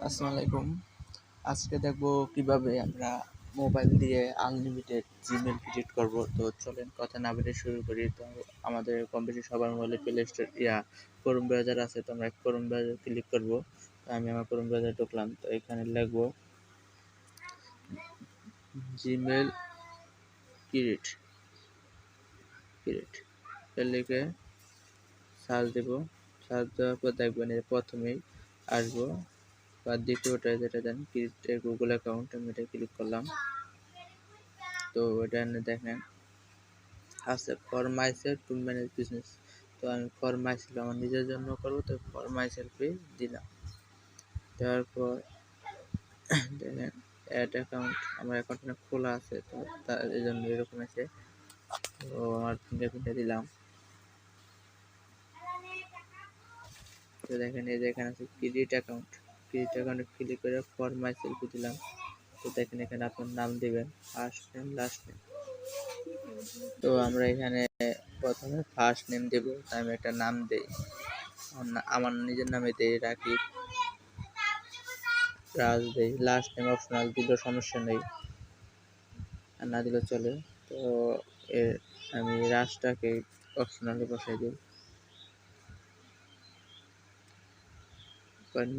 আসসালামু আলাইকুম। আজকে দেখবো কিভাবে আমরা মোবাইল দিয়ে আনলিমিটেড জিমেল ক্রিয়েট করব। তো চলেন কথা না বলে শুরু করি। তো আমাদের কম বেশি সবার মোবাইলে প্লে স্টোর ক্রোম ব্রাউজার আছে। তো আমরা ক্রোম ব্রাউজার ক্লিক করব। তো আমি আমার ক্রোম ব্রাউজারে ঢুকলাম। তো এখানে লিখবো জিমেল ক্রিয়েট লিখে সার্চ দেব। সার্চ দেওয়ার পর দেখবেন এর প্রথমেই আসবো বা দ্বিতীয়টা যেটা দেন ক্রিয়েট গুগল অ্যাকাউন্ট, আমি এটা ক্লিক করলাম। তো এটা দেখেন আছে for my self to manage business. তো আমি ফর মাই সেলফ আমার নিজের জন্য করবো, তো ফর মাই সেলফে দিলাম। দেওয়ার পর দেখেন অ্যাড অ্যাকাউন্ট, আমার অ্যাকাউন্টটা খোলা আছে, তো তার এই জন্য এরকম আছে। তো আমার ফিঙ্গারপ্রিন্টটা দিলাম। তো দেখেন এই যে এখানে আছে ক্রেডিট অ্যাকাউন্টে ক্লিক করে ফর মাই সেলফ দিলাম। তো দেখেন এখানে আপনার নাম দিবেন, ফার্স্ট নেম লাস্ট নেম। তো আমরা এখানে প্রথমে ফার্স্ট নেম দেব, তাই আমি একটা নাম দেই, আমার নিজের নামে দেই রাকিব রাজ দেই। লাস্ট নেম অপশনাল, দিলেও সমস্যা নেই আর না দিলেও চলে। তো আমি রাজটাকে অপশনালে বসাই দিই।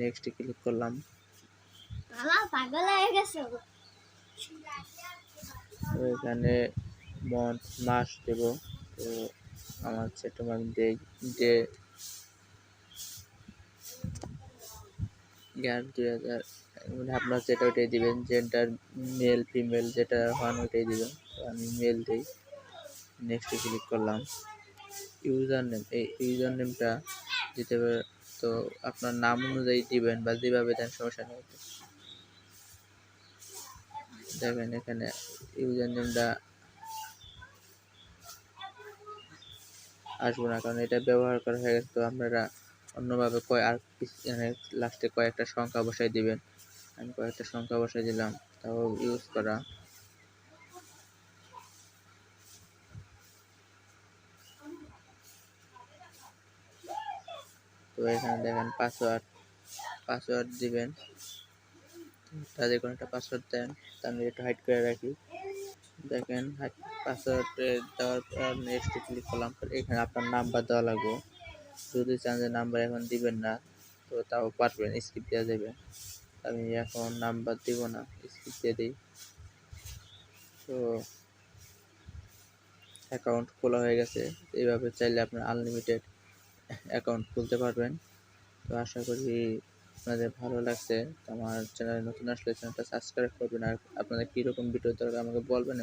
নেক্সট ক্লিক করলাম। তো এখানে মাস দেব। তো আমার ছোট আমি দেই ডে 2000। আপনার যেটা ওইটাই দিবেন, জেন্ডার মেল ফিমেল যেটা হন ওইটাই দিবেন। তো আমি মেল দিই। নেক্সট ক্লিক করলাম। ইউজার নেম, এই ইউজার নেমটা দিতে হবে। তো আপনার নাম অনুযায়ী দিবেন বা যেভাবে দেন সমস্যা নেই। দেখেন এখানে ইউজার নেমটা আসবো না, কারণ এটা ব্যবহার করা হয়ে গেছে। তো আপনারা অন্যভাবে লাস্টে কয়েকটা সংখ্যা বসাই দিবেন। আমি কয়েকটা সংখ্যা বসাই দিলাম, তাও ইউজ করা। তো এখানে দেখেন পাসওয়ার্ড দিবেন, তাদের কোনো একটা পাসওয়ার্ড দেন। তা আমি একটু হাইড করে রাখি। দেখেন পাসওয়ার্ড দেওয়ার পর নেক্সট ক্লিক করলাম। এখানে আপনার নাম্বার দেওয়া লাগবে। যদি চান যে নাম্বার এখন দিবেন না, তো তাও পারবেন, স্কিপ দেওয়া যাবে। আমি এখন নাম্বার দিব না, স্কিপ দিয়ে দিই। তো অ্যাকাউন্ট খোলা হয়ে গেছে। এইভাবে চাইলে আপনার আনলিমিটেড অ্যাকাউন্ট খুলতে পারবেন। তো আশা করি আপনাদের ভালো লাগছে। তো আমার চ্যানেলে নতুন আসলে চ্যানেলটা সাবস্ক্রাইব করবেন, আর আপনাদের কীরকম ভিডিও দরকার আমাকে বলবেন।